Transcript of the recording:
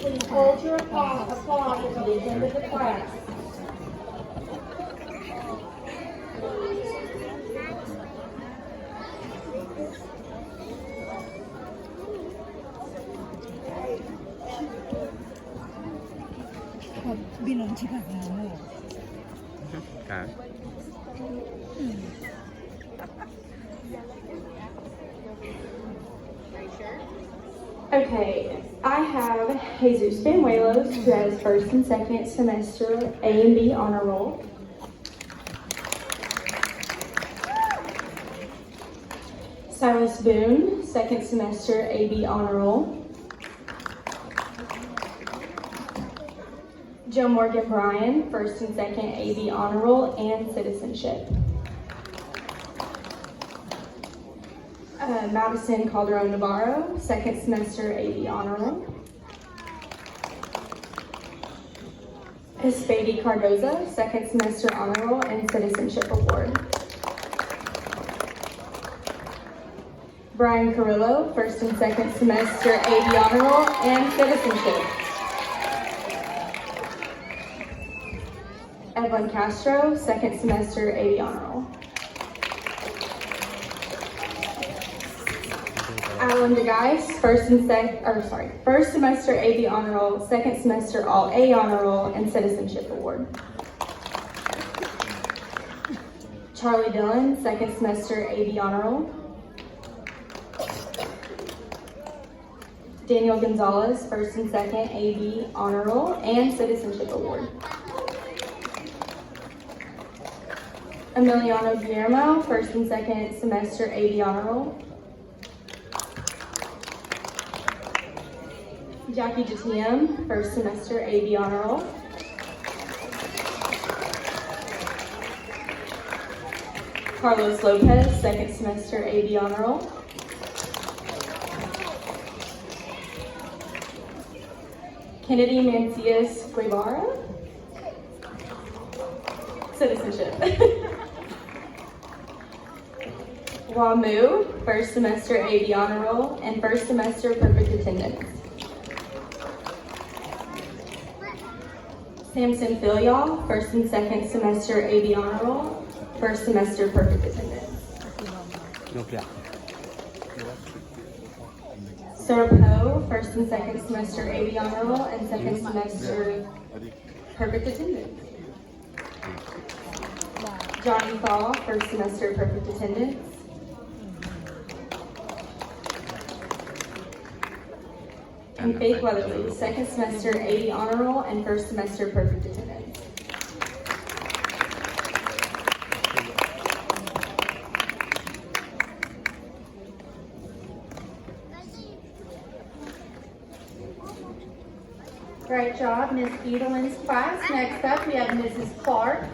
Please hold your applause until the end of the class. Okay. Okay, I have Jesus Banuelos, who has first and second semester A and B honor roll. Silas Boone, second semester AB honor roll. Joe Morgan Bryan, first and second AB honor roll and citizenship. Madison Calderon Navarro, second semester AB honor roll. Espady Cardoza, second semester honor roll and citizenship award. Brian Carrillo, first and second semester AB honor roll and citizenship. Evelyn Castro, second semester AB honor roll. Alan DeGeis, first semester AB honor roll, second semester all A honor roll and citizenship award. Charlie Dillon, second semester AB honor roll. Daniel Gonzalez, first and second AB honor roll and citizenship award. Emiliano Guillermo, first and second semester AB honor roll. Jackie Jatiem, first semester AB honor roll. Carlos Lopez, second semester AB honor roll. Kennedy Mancias Guevara, citizenship. Wamu, first semester AB honor roll and first semester perfect attendance. Samson Filial, first and second semester AB honor roll, first semester perfect attendance. Sarah Poe, first and second semester AB honor roll and second semester perfect attendance. Johnny Thaw, first semester perfect attendance. And Faith Weatherly, second semester AB honor roll and first semester perfect attendance. Great job, Ms. Edelin's class. Next up, we have Mrs. Clark.